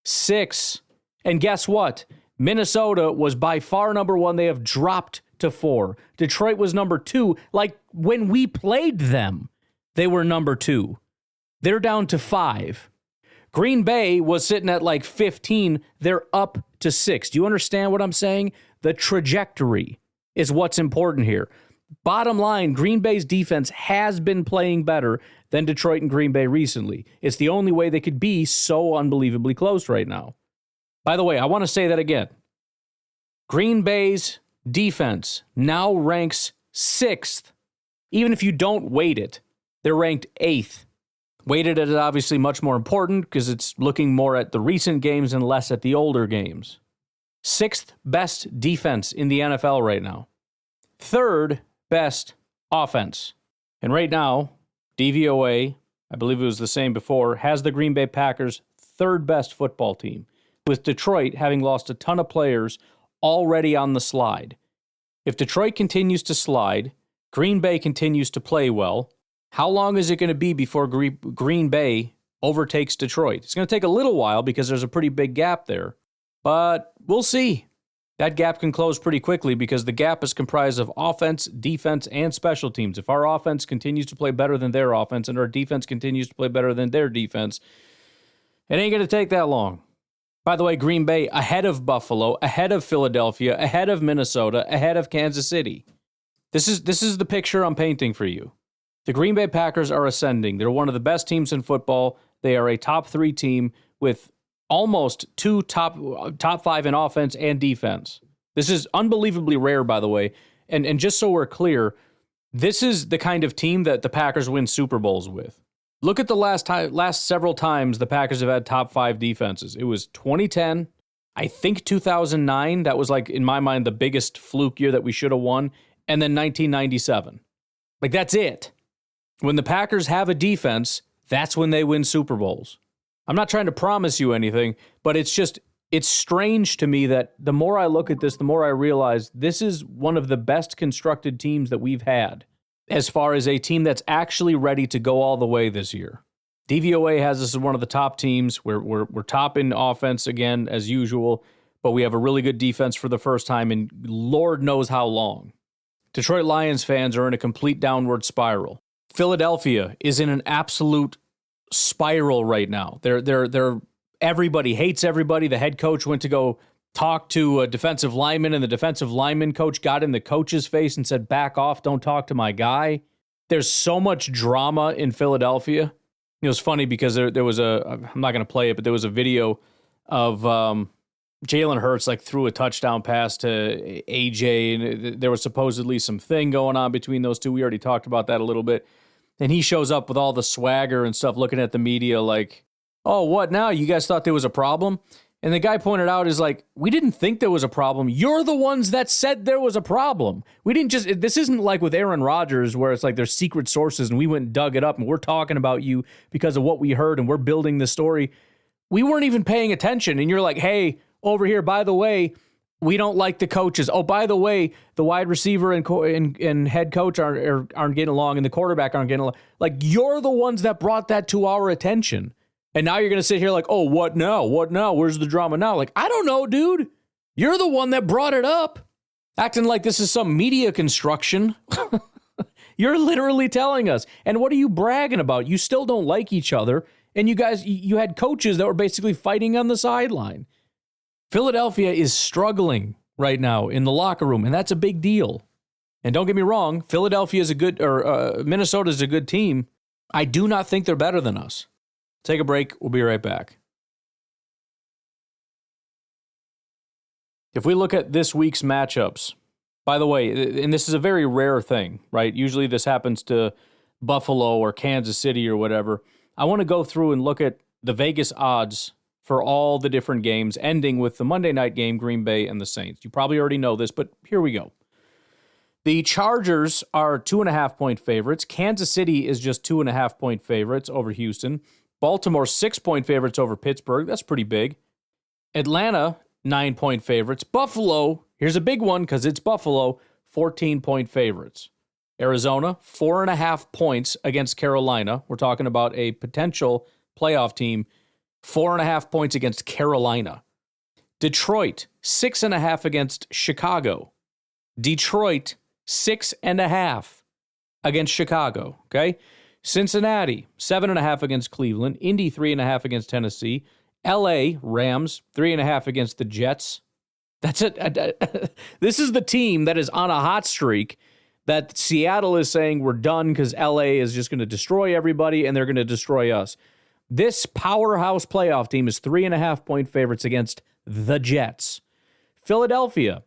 6. And guess what? Minnesota was by far number 1. They have dropped to 4. Detroit was number 2. Like when we played them, they were number 2. They're down to 5. Green Bay was sitting at like 15. They're up to 6. Do you understand what I'm saying? The trajectory is what's important here. Bottom line, Green Bay's defense has been playing better than Detroit and Green Bay recently. It's the only way they could be so unbelievably close right now. By the way, I want to say that again. Green Bay's defense now ranks 6th. Even if you don't weight it, they're ranked 8th. Weighted is obviously much more important because it's looking more at the recent games and less at the older games. 6th best defense in the NFL right now. 3rd best offense. And right now, DVOA, I believe it was the same before, has the Green Bay Packers 3rd best football team, with Detroit having lost a ton of players already on the slide. If Detroit continues to slide, Green Bay continues to play well, how long is it going to be before Green Bay overtakes Detroit? It's going to take a little while because there's a pretty big gap there, but we'll see. That gap can close pretty quickly because the gap is comprised of offense, defense, and special teams. If our offense continues to play better than their offense and our defense continues to play better than their defense, it ain't going to take that long. By the way, Green Bay ahead of Buffalo, ahead of Philadelphia, ahead of Minnesota, ahead of Kansas City. This is the picture I'm painting for you. The Green Bay Packers are ascending. They're one of the best teams in football. They are a top 3 team with almost 2 top 5 in offense and defense. This is unbelievably rare, by the way. And just so we're clear, this is the kind of team that the Packers win Super Bowls with. Look at the last several times the Packers have had top 5 defenses. It was 2010, I think 2009. That was, like, in my mind, the biggest fluke year that we should have won. And then 1997. Like, that's it. When the Packers have a defense, that's when they win Super Bowls. I'm not trying to promise you anything, but it's just it's strange to me that the more I look at this, the more I realize this is one of the best constructed teams that we've had as far as a team that's actually ready to go all the way this year. DVOA has us as one of the top teams. We're top in offense again, as usual, but we have a really good defense for the first time in Lord knows how long. Detroit Lions fans are in a complete downward spiral. Philadelphia is in an absolute spiral right now. They're everybody hates everybody. The head coach went to go talk to a defensive lineman, and the defensive lineman coach got in the coach's face and said, "Back off, don't talk to my guy." There's so much drama in Philadelphia. It was funny because there was I'm not going to play it, but there was a video of Jalen Hurts like threw a touchdown pass to AJ, and there was supposedly some thing going on between those two. We already talked about that a little bit. And he shows up with all the swagger and stuff, looking at the media like, "Oh, what now? You guys thought there was a problem?" And the guy pointed out is like, "We didn't think there was a problem. You're the ones that said there was a problem. We didn't just, this isn't like with Aaron Rodgers where it's like there's secret sources and we went and dug it up and we're talking about you because of what we heard and we're building the story. We weren't even paying attention. And you're like, hey, over here, by the way, we don't like the coaches. Oh, by the way, the wide receiver and head coach aren't getting along and the quarterback aren't getting along." Like, you're the ones that brought that to our attention. And now you're going to sit here like, "Oh, what now? What now? Where's the drama now?" Like, I don't know, dude. You're the one that brought it up. Acting like this is some media construction. You're literally telling us. And what are you bragging about? You still don't like each other. And you guys, you had coaches that were basically fighting on the sideline. Philadelphia is struggling right now in the locker room, and that's a big deal. And don't get me wrong, Philadelphia is a good, or Minnesota is a good team. I do not think they're better than us. Take a break. We'll be right back. If we look at this week's matchups, by the way, and this is a very rare thing, right? Usually this happens to Buffalo or Kansas City or whatever. I want to go through and look at the Vegas odds for all the different games, ending with the Monday night game, Green Bay and the Saints. You probably already know this, but here we go. The Chargers are 2.5-point favorites. Kansas City is just 2.5-point favorites over Houston. Baltimore, 6-point favorites over Pittsburgh. That's pretty big. Atlanta, 9-point favorites. Buffalo, here's a big one because it's Buffalo, 14-point favorites. Arizona, 4.5 points against Carolina. We're talking about a potential playoff team. 4.5 points against Carolina. Detroit, 6.5 against Chicago. Detroit, 6.5 against Chicago. Okay. Cincinnati, 7.5 against Cleveland. Indy, 3.5 against Tennessee. LA, Rams, 3.5 against the Jets. That's it. This is the team that is on a hot streak that Seattle is saying we're done because LA is just going to destroy everybody and they're going to destroy us. This powerhouse playoff team is 3.5-point favorites against the Jets. Philadelphia,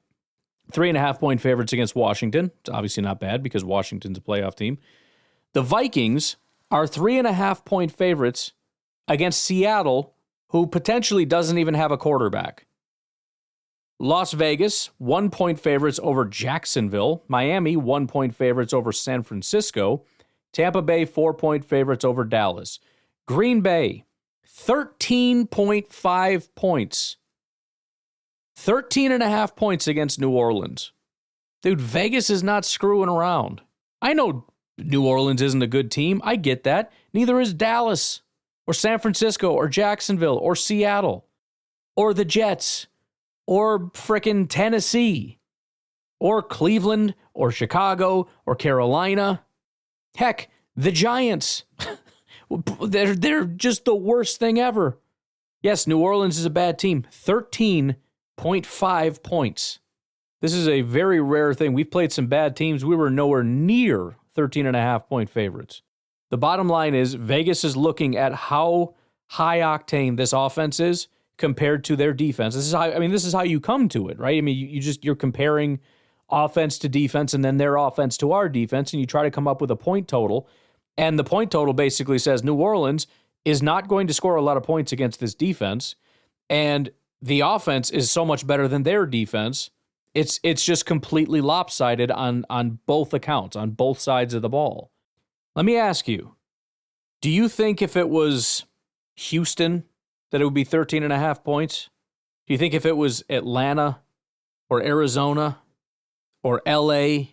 3.5-point favorites against Washington. It's obviously not bad because Washington's a playoff team. The Vikings are 3.5-point favorites against Seattle, who potentially doesn't even have a quarterback. Las Vegas, 1-point favorites over Jacksonville. Miami, 1-point favorites over San Francisco. Tampa Bay, 4-point favorites over Dallas. Green Bay, 13.5 points. 13.5 points against New Orleans. Dude, Vegas is not screwing around. I know New Orleans isn't a good team. I get that. Neither is Dallas or San Francisco or Jacksonville or Seattle or the Jets or frickin' Tennessee or Cleveland or Chicago or Carolina. Heck, the Giants. They're just the worst thing ever. Yes, New Orleans is a bad team. 13.5 points. This is a very rare thing. We've played some bad teams. We were nowhere near 13.5-point favorites. The bottom line is Vegas is looking at how high octane this offense is compared to their defense. This is how you come to it, right? I mean, you're comparing offense to defense and then their offense to our defense, and you try to come up with a point total. And the point total basically says New Orleans is not going to score a lot of points against this defense, and the offense is so much better than their defense. It's just completely lopsided on both accounts, on both sides of the ball. Let me ask you, do you think if it was Houston that it would be 13.5 points? Do you think if it was Atlanta or Arizona or LA,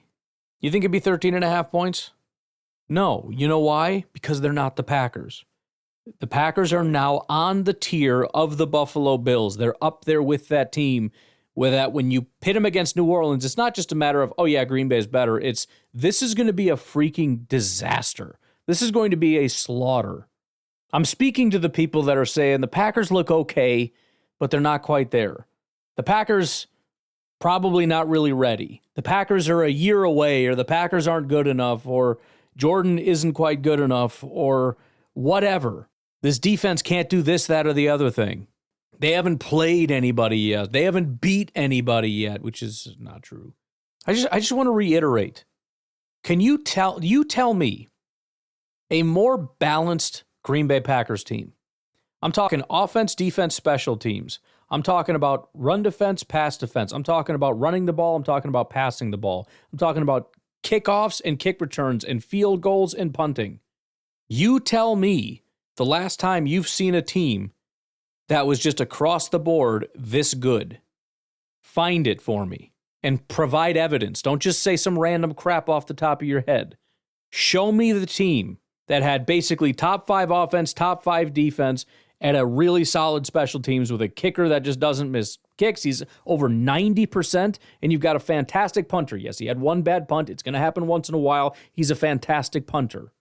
you think it'd be 13.5 points? No. You know why? Because they're not the Packers. The Packers are now on the tier of the Buffalo Bills. They're up there with that team. With that, when you pit them against New Orleans, it's not just a matter of, oh yeah, Green Bay is better. This is going to be a freaking disaster. This is going to be a slaughter. I'm speaking to the people that are saying the Packers look okay, but they're not quite there. The Packers probably not really ready. The Packers are a year away, or the Packers aren't good enough, or Jordan isn't quite good enough, or whatever. This defense can't do this, that, or the other thing. They haven't played anybody yet. They haven't beat anybody yet, which is not true. I just want to reiterate. Can you tell me a more balanced Green Bay Packers team? I'm talking offense, defense, special teams. I'm talking about run defense, pass defense. I'm talking about running the ball. I'm talking about passing the ball. I'm talking about kickoffs and kick returns and field goals and punting. You tell me the last time you've seen a team that was just across the board this good. Find it for me and provide evidence. Don't just say some random crap off the top of your head. Show me the team that had basically top 5 offense, top 5 defense, and a really solid special teams with a kicker that just doesn't miss kicks. He's over 90%, and you've got a fantastic punter. Yes, he had one bad punt. It's going to happen once in a while. He's a fantastic punter.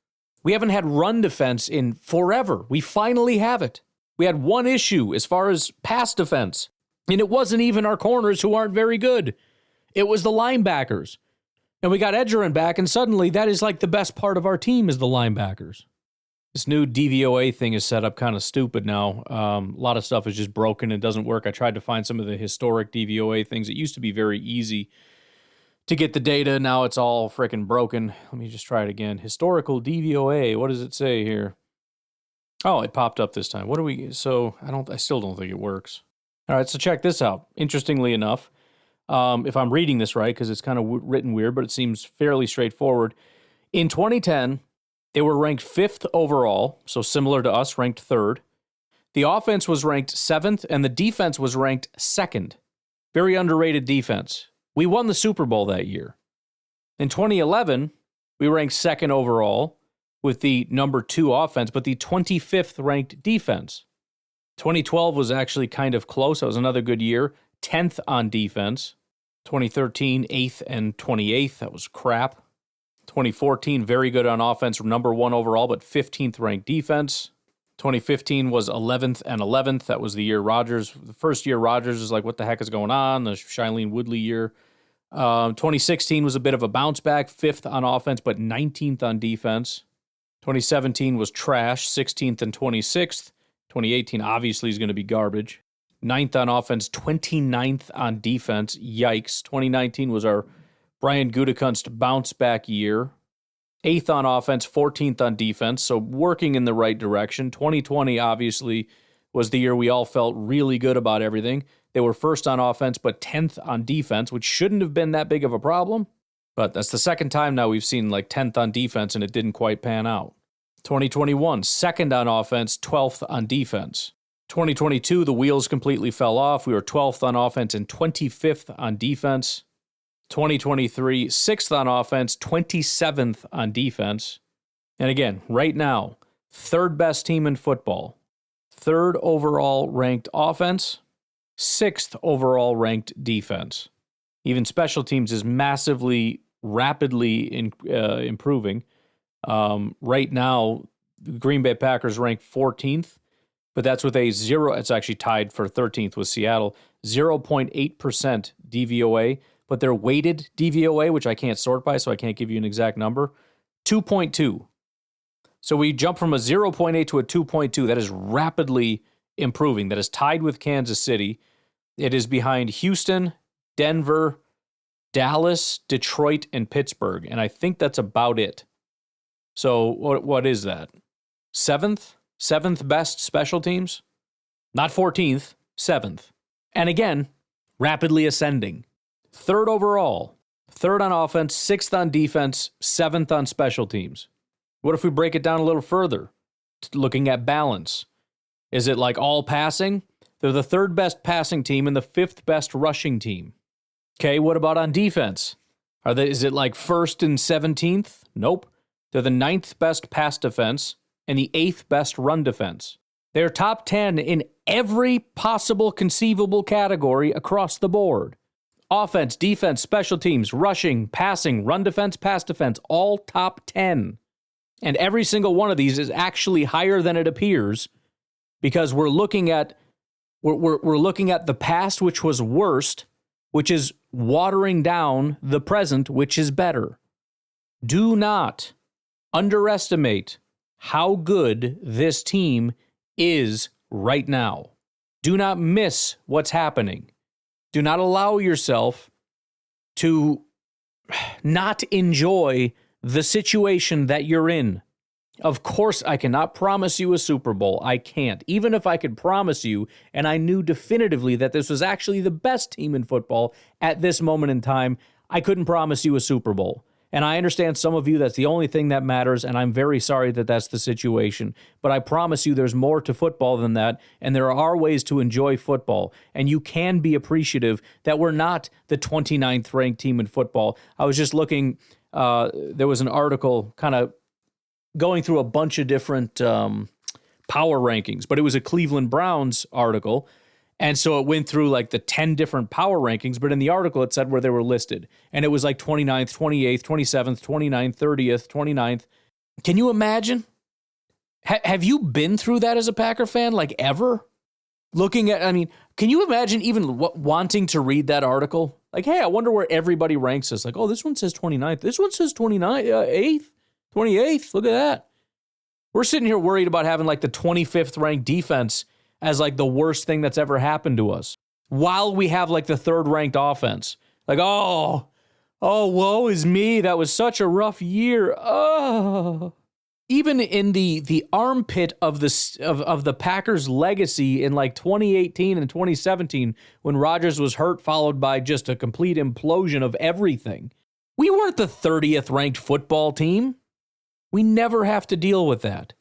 We haven't had run defense in forever. We finally have it. We had one issue as far as pass defense, and it wasn't even our corners who aren't very good. It was the linebackers. And we got Edgerrin back, and suddenly that is like the best part of our team is the linebackers. This new DVOA thing is set up kind of stupid now. A lot of stuff is just broken and doesn't work. I tried to find some of the historic DVOA things. It used to be very easy to get the data. Now it's all freaking broken. Let me just try it again. Historical DVOA. What does it say here? Oh, it popped up this time. I still don't think it works. All right, so check this out. Interestingly enough, if I'm reading this right, because it's kind of written weird, but it seems fairly straightforward. In 2010, they were ranked 5th overall, so similar to us, ranked 3rd. The offense was ranked 7th, and the defense was ranked 2nd. Very underrated defense. We won the Super Bowl that year. In 2011, we ranked 2nd overall with the number 2 offense, but the 25th ranked defense. 2012 was actually kind of close. That was another good year. 10th on defense. 2013, 8th and 28th. That was crap. 2014, very good on offense, number 1 overall, but 15th ranked defense. 2015 was 11th and 11th. That was the year Rodgers, the first year Rodgers was like, what the heck is going on? The Shailene Woodley year. 2016 was a bit of a bounce back, 5th on offense, but 19th on defense. 2017 was trash, 16th and 26th. 2018 obviously is going to be garbage. 9th on offense, 29th on defense. Yikes. 2019 was our Brian Gutekunst bounce back year. 8th on offense, 14th on defense, so working in the right direction. 2020 obviously was the year we all felt really good about everything. They were 1st on offense, but 10th on defense, which shouldn't have been that big of a problem. But that's the second time now we've seen like 10th on defense and it didn't quite pan out. 2021, 2nd on offense, 12th on defense. 2022, the wheels completely fell off. We were 12th on offense and 25th on defense. 2023, 6th on offense, 27th on defense. And again, right now, 3rd best team in football. 3rd overall ranked offense, 6th overall ranked defense. Even special teams is massively, rapidly improving. Right now, the Green Bay Packers rank 14th, but that's with a 0. It's actually tied for 13th with Seattle, 0.8% DVOA. But their weighted DVOA, which I can't sort by, so I can't give you an exact number, 2.2. So we jump from a 0.8 to a 2.2. That is rapidly improving. That is tied with Kansas City. It is behind Houston, Denver, Dallas, Detroit, and Pittsburgh. And I think that's about it. So what is that? 7th? 7th best special teams? Not 14th, 7th. And again, rapidly ascending. 3rd overall, 3rd on offense, 6th on defense, 7th on special teams. What if we break it down a little further, looking at balance? Is it like all passing? They're the third best passing team and the fifth best rushing team. Okay, what about on defense? Is it like first and 17th? Nope. They're the ninth best pass defense and the eighth best run defense. They're top 10 in every possible conceivable category across the board. Offense, defense, special teams, rushing, passing, run defense, pass defense, all top 10. And every single one of these is actually higher than it appears because we're looking at the past, which was worst, which is watering down the present, which is better. Do not underestimate how good this team is right now. Do not miss what's happening. Do not allow yourself to not enjoy the situation that you're in. Of course, I cannot promise you a Super Bowl. I can't. Even if I could promise you, and I knew definitively that this was actually the best team in football at this moment in time, I couldn't promise you a Super Bowl. And I understand some of you, that's the only thing that matters, and I'm very sorry that that's the situation. But I promise you there's more to football than that, and there are ways to enjoy football. And you can be appreciative that we're not the 29th ranked team in football. I was just looking, there was an article kind of going through a bunch of different power rankings, but it was a Cleveland Browns article. And so it went through like the 10 different power rankings, but in the article it said where they were listed. And it was like 29th, 28th, 27th, 29th, 30th, 29th. Can you imagine? Have you been through that as a Packer fan, like ever? Can you imagine even wanting to read that article? Like, hey, I wonder where everybody ranks us. Like, oh, this one says 29th. This one says 8th, 28th. Look at that. We're sitting here worried about having like the 25th ranked defense as like the worst thing that's ever happened to us, while we have like the third ranked offense. Like, oh, woe is me. That was such a rough year. Oh. Even in the armpit of the Packers' legacy in like 2018 and 2017, when Rodgers was hurt, followed by just a complete implosion of everything, we weren't the 30th ranked football team. We never have to deal with that.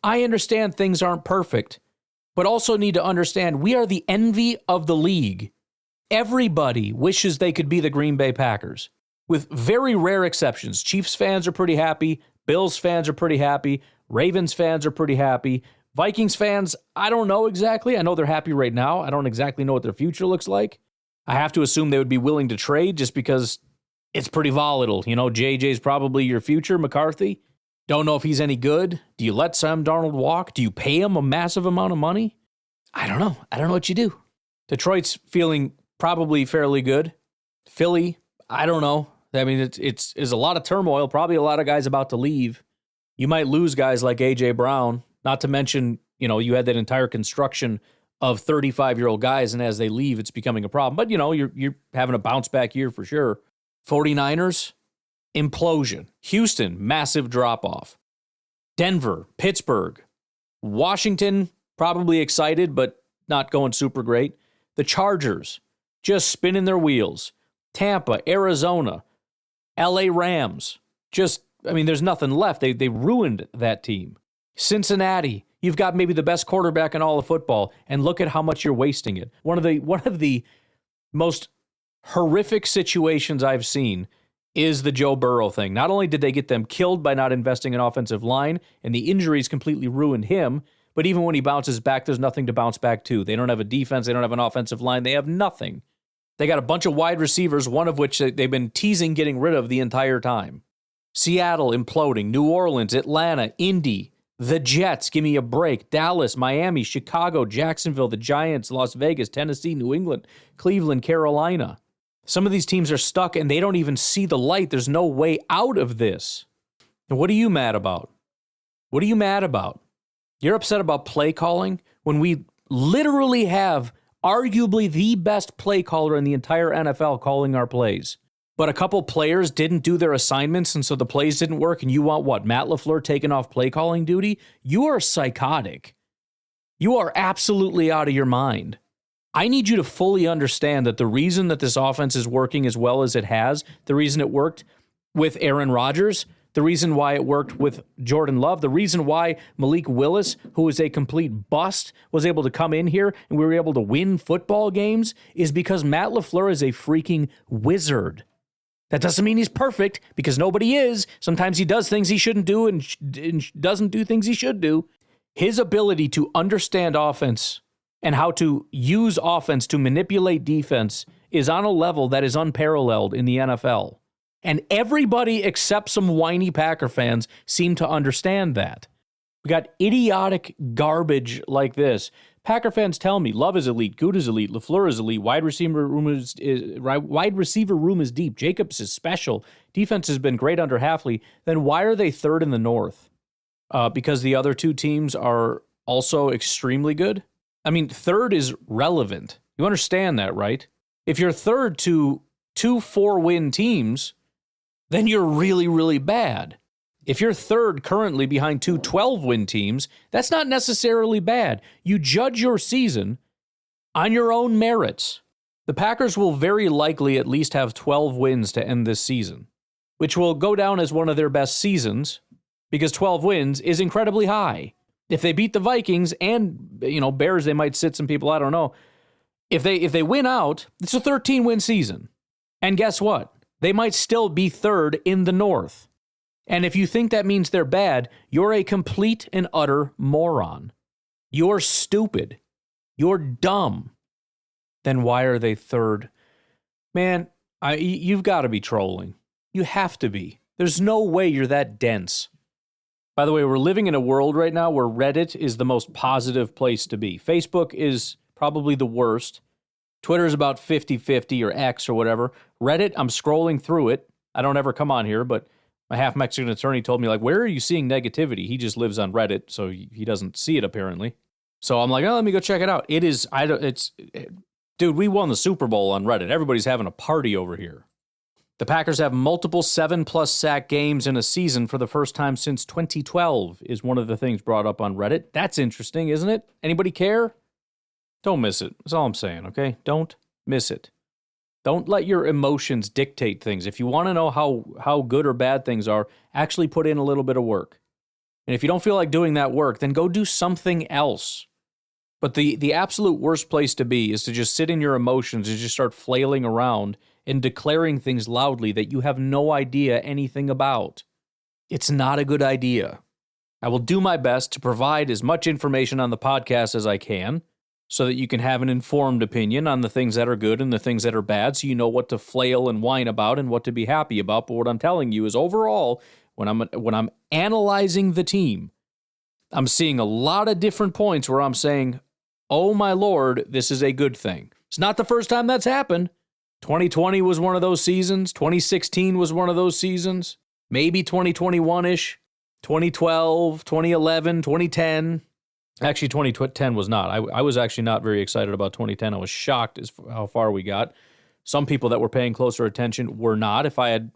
I understand things aren't perfect, but also need to understand we are the envy of the league. Everybody wishes they could be the Green Bay Packers, with very rare exceptions. Chiefs fans are pretty happy. Bills fans are pretty happy. Ravens fans are pretty happy. Vikings fans, I don't know exactly. I know they're happy right now. I don't exactly know what their future looks like. I have to assume they would be willing to trade just because it's pretty volatile. You know, JJ's probably your future. McCarthy, don't know if he's any good. Do you let Sam Darnold walk? Do you pay him a massive amount of money? I don't know. I don't know what you do. Detroit's feeling probably fairly good. Philly, I don't know. I mean, it's a lot of turmoil, probably a lot of guys about to leave. You might lose guys like A.J. Brown, not to mention, you know, you had that entire construction of 35-year-old guys, and as they leave, it's becoming a problem. But, you know, you're having a bounce-back year for sure. 49ers, implosion. Houston, massive drop-off. Denver, Pittsburgh. Washington, probably excited, but not going super great. The Chargers, just spinning their wheels. Tampa, Arizona, LA Rams, there's nothing left. They ruined that team. Cincinnati, you've got maybe the best quarterback in all of football, and look at how much you're wasting it. One of the most horrific situations I've seen is the Joe Burrow thing. Not only did they get them killed by not investing in offensive line, and the injuries completely ruined him, but even when he bounces back, there's nothing to bounce back to. They don't have a defense. They don't have an offensive line. They have nothing. They got a bunch of wide receivers, one of which they've been teasing getting rid of the entire time. Seattle imploding, New Orleans, Atlanta, Indy, the Jets, give me a break, Dallas, Miami, Chicago, Jacksonville, the Giants, Las Vegas, Tennessee, New England, Cleveland, Carolina. Some of these teams are stuck and they don't even see the light. There's no way out of this. And what are you mad about? What are you mad about? You're upset about play calling when we literally have arguably the best play caller in the entire NFL calling our plays. But a couple players didn't do their assignments, and so the plays didn't work, and you want what? Matt LaFleur taking off play calling duty? You are psychotic. You are absolutely out of your mind. I need you to fully understand that the reason that this offense is working as well as it has, the reason it worked with Aaron Rodgers, the reason why it worked with Jordan Love, the reason why Malik Willis, who is a complete bust, was able to come in here and we were able to win football games is because Matt LaFleur is a freaking wizard. That doesn't mean he's perfect, because nobody is. Sometimes he does things he shouldn't do and doesn't do things he should do. His ability to understand offense and how to use offense to manipulate defense is on a level that is unparalleled in the NFL. And everybody except some whiny Packer fans seem to understand that. We got idiotic garbage like this. Packer fans tell me Love is elite, Good is elite, LaFleur is elite, wide receiver room is deep, Jacobs is special, defense has been great under Hafley. Then why are they third in the North? Because the other two teams are also extremely good? I mean, third is relevant. You understand that, right? If you're third to 2 4-win teams, then you're really, really bad. If you're third currently behind 2 12-win teams, that's not necessarily bad. You judge your season on your own merits. The Packers will very likely at least have 12 wins to end this season, which will go down as one of their best seasons because 12 wins is incredibly high. If they beat the Vikings and, Bears, they might sit some people, I don't know. If they win out, it's a 13-win season. And guess what? They might still be third in the North. And if you think that means they're bad, you're a complete and utter moron. You're stupid. You're dumb. Then why are they third? Man, you've got to be trolling. You have to be. There's no way you're that dense. By the way, we're living in a world right now where Reddit is the most positive place to be. Facebook is probably the worst. Twitter is about 50-50 or X or whatever. Reddit, I'm scrolling through it. I don't ever come on here, but my half-Mexican attorney told me, where are you seeing negativity? He just lives on Reddit, so he doesn't see it, apparently. So I'm like, let me go check it out. Dude, we won the Super Bowl on Reddit. Everybody's having a party over here. The Packers have multiple 7+ sack games in a season for the first time since 2012 is one of the things brought up on Reddit. That's interesting, isn't it? Anybody care? Don't miss it. That's all I'm saying, okay? Don't miss it. Don't let your emotions dictate things. If you want to know how good or bad things are, actually put in a little bit of work. And if you don't feel like doing that work, then go do something else. But the absolute worst place to be is to just sit in your emotions and just start flailing around and declaring things loudly that you have no idea anything about. It's not a good idea. I will do my best to provide as much information on the podcast as I can so that you can have an informed opinion on the things that are good and the things that are bad, so you know what to flail and whine about and what to be happy about. But what I'm telling you is overall, when I'm analyzing the team, I'm seeing a lot of different points where I'm saying, oh my Lord, this is a good thing. It's not the first time that's happened. 2020 was one of those seasons. 2016 was one of those seasons. Maybe 2021-ish. 2012, 2011, 2010. Actually, 2010 was not. I was actually not very excited about 2010. I was shocked as how far we got. Some people that were paying closer attention were not. If I had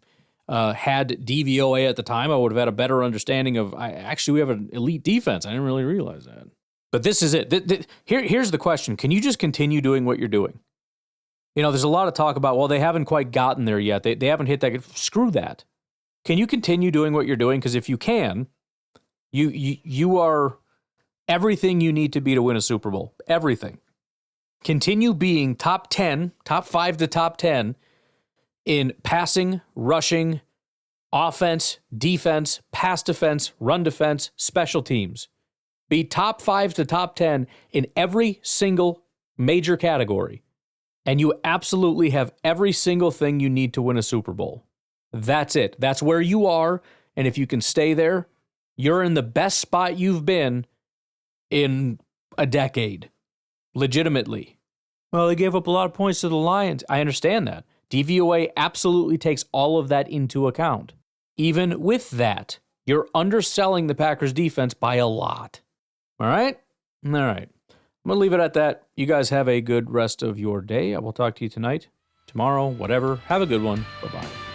had DVOA at the time, I would have had a better understanding of, we have an elite defense. I didn't really realize that. But this is it. Here's the question. Can you just continue doing what you're doing? There's a lot of talk about, well, they haven't quite gotten there yet. They haven't hit that. Screw that. Can you continue doing what you're doing? Because if you can, you are everything you need to be to win a Super Bowl. Everything. Continue being top 10, top 5 to top 10 in passing, rushing, offense, defense, pass defense, run defense, special teams. Be top 5 to top 10 in every single major category. And you absolutely have every single thing you need to win a Super Bowl. That's it. That's where you are. And if you can stay there, you're in the best spot you've been in a decade. Legitimately. Well, they gave up a lot of points to the Lions. I understand that. DVOA absolutely takes all of that into account. Even with that, you're underselling the Packers defense by a lot. All right? All right. I'm going to leave it at that. You guys have a good rest of your day. I will talk to you tonight, tomorrow, whatever. Have a good one. Bye-bye.